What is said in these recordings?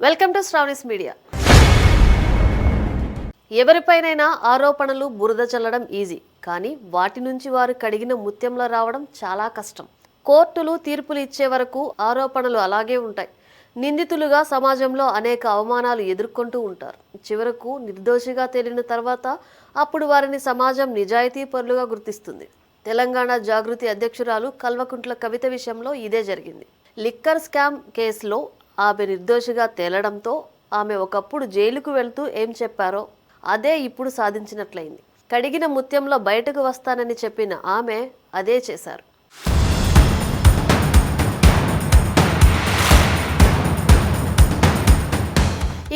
Welcome to Sravani's media. ఎవరిపైనైనా ఆరోపణలు బురద చల్లడం ఈజీ, కానీ వాటి నుంచి వారు కడిగిన ముత్యంలో రావడం చాలా కష్టం. కోర్టులు తీర్పులు ఇచ్చే వరకు ఆరోపణలు అలాగే ఉంటాయి. నిందితులుగా సమాజంలో అనేక అవమానాలు ఎదుర్కొంటూ ఉంటారు. చివరకు నిర్దోషిగా తేలిన తర్వాత అప్పుడు వారిని సమాజం నిజాయితీ పరులుగా గుర్తిస్తుంది. తెలంగాణ జాగృతి అధ్యక్షురాలు కల్వకుంట్ల కవిత విషయంలో ఇదే జరిగింది. లిక్కర్ స్కామ్ కేసులో ఆమె నిర్దోషిగా తేలడంతో ఆమె ఒకప్పుడు జైలుకు వెళ్తూ ఏం చెప్పారో అదే ఇప్పుడు సాధించినట్లయింది. కడిగిన ముత్యంలో బయటకు వస్తానని చెప్పిన ఆమె అదే చేశారు.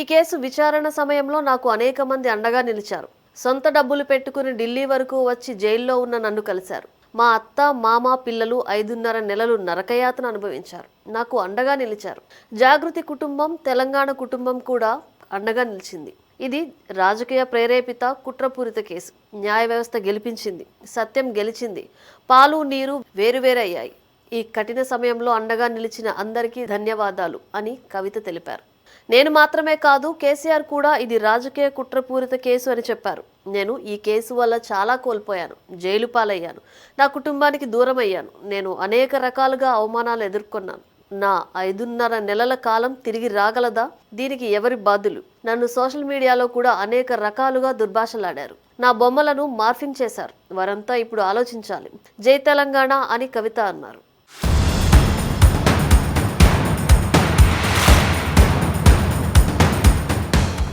ఈ కేసు విచారణ సమయంలో నాకు అనేక మంది అండగా నిలిచారు. సొంత డబ్బులు పెట్టుకుని ఢిల్లీ వరకు వచ్చి జైల్లో ఉన్న నన్ను కలిశారు. మా అత్త, మామ, పిల్లలు 5.5 నెలలు నరకయాతన అనుభవించారు. నాకు అండగా నిలిచారు. జాగృతి కుటుంబం, తెలంగాణ కుటుంబం కూడా అండగా నిలిచింది. ఇది రాజకీయ ప్రేరేపిత కుట్రపూరిత కేసు. న్యాయ వ్యవస్థ గెలిపించింది, సత్యం గెలిచింది, పాలు నీరు వేరువేరయ్యాయి. ఈ కఠిన సమయంలో అండగా నిలిచిన అందరికీ ధన్యవాదాలు అని కవిత తెలిపారు. నేను మాత్రమే కాదు, కేసీఆర్ కూడా ఇది రాజకీయ కుట్రపూరిత కేసు అని చెప్పారు. నేను ఈ కేసు వల్ల చాలా కోల్పోయాను. జైలు పాలయ్యాను. నా కుటుంబానికి దూరం అయ్యాను. నేను అనేక రకాలుగా అవమానాలు ఎదుర్కొన్నాను. నా 5.5 నెలల కాలం తిరిగి రాగలదా? దీనికి ఎవరి బాధ్యులు? నన్ను సోషల్ మీడియాలో కూడా అనేక రకాలుగా దుర్భాషలాడారు. నా బొమ్మలను మార్ఫింగ్ చేశారు. వారంతా ఇప్పుడు ఆలోచించాలి. జై తెలంగాణ అని కవిత అన్నారు.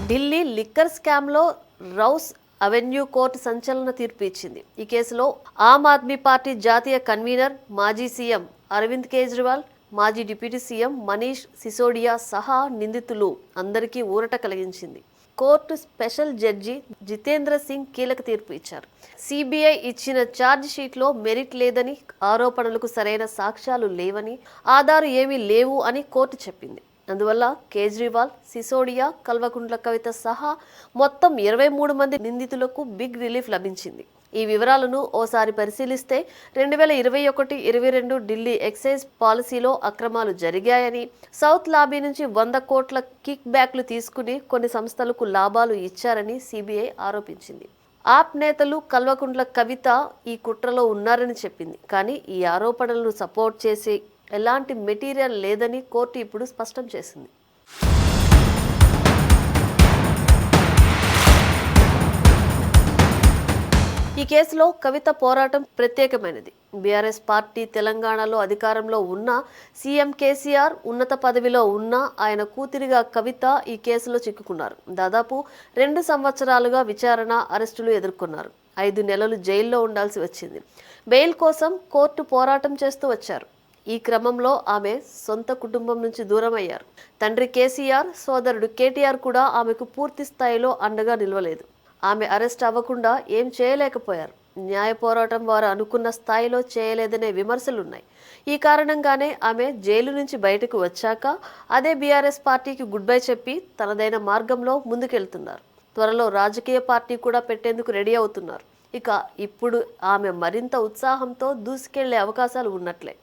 ఢిల్లీ లిక్కర్ స్కామ్లో రౌస్ అవెన్యూ కోర్టు సంచలన తీర్పు ఇచ్చింది. ఈ కేసులో ఆమ్ ఆద్మీ పార్టీ జాతీయ కన్వీనర్, మాజీ సీఎం అరవింద్ కేజ్రీవాల్, మాజీ డిప్యూటీ సీఎం మనీష్ సిసోడియా సహా నిందితులు అందరికీ ఊరట కలిగించింది. Court special judge Jitendra Singh కీలక తీర్పు ఇచ్చారు. సిబిఐ ఇచ్చిన ఛార్జ్ షీట్లో మెరిట్ లేదని, ఆరోపణలకు సరైన సాక్ష్యాలు లేవని, ఆధారు ఏమీ లేవు అని కోర్టు చెప్పింది. అందువల్ల కేజ్రీవాల్, సిసోడియా, కల్వకుంట్ల కవిత సహా మొత్తం 23 మంది నిందితులకు బిగ్ రిలీఫ్ లభించింది. ఈ వివరాలను ఓసారి పరిశీలిస్తే 2021-22 ఢిల్లీ ఎక్సైజ్ పాలసీలో అక్రమాలు జరిగాయని, సౌత్ లాబీ నుంచి 100 కోట్ల కిక్ బ్యాక్లు తీసుకుని కొన్ని సంస్థలకు లాభాలు ఇచ్చారని సిబిఐ ఆరోపించింది. ఆప్ నేతలు కల్వకుంట్ల కవిత ఈ కుట్రలో ఉన్నారని చెప్పింది. కానీ ఈ ఆరోపణలను సపోర్ట్ చేసి ఎలాంటి మెటీరియల్ లేదని కోర్టు ఇప్పుడు స్పష్టం చేసింది. ఈ కేసులో కవిత పోరాటం ప్రత్యేకమైనది. బీఆర్ఎస్ పార్టీ తెలంగాణలో అధికారంలో ఉన్న సీఎం కేసీఆర్ ఉన్నత పదవిలో ఉన్న ఆయన కూతురిగా కవిత ఈ కేసులో చిక్కుకున్నారు. దాదాపు 2 సంవత్సరాలుగా విచారణ, అరెస్టులు ఎదుర్కొన్నారు. 5 నెలలు జైల్లో ఉండాల్సి వచ్చింది. బెయిల్ కోసం కోర్టు పోరాటం చేస్తూ వచ్చారు. ఈ క్రమంలో ఆమె సొంత కుటుంబం నుంచి దూరం అయ్యారు. తండ్రి కేసీఆర్, సోదరుడు కేటీఆర్ కూడా ఆమెకు పూర్తి స్థాయిలో అండగా నిలవలేదు. ఆమె అరెస్ట్ అవ్వకుండా ఏం చేయలేకపోయారు. న్యాయ పోరాటం వారు అనుకున్న స్థాయిలో చేయలేదనే విమర్శలున్నాయి. ఈ కారణంగానే ఆమె జైలు నుంచి బయటకు వచ్చాక అదే బీఆర్ఎస్ పార్టీకి గుడ్ బై చెప్పి తనదైన మార్గంలో ముందుకెళ్తున్నారు. త్వరలో రాజకీయ పార్టీ కూడా పెట్టేందుకు రెడీ అవుతున్నారు. ఇక ఇప్పుడు ఆమె మరింత ఉత్సాహంతో దూసుకెళ్లే అవకాశాలు ఉన్నట్లే.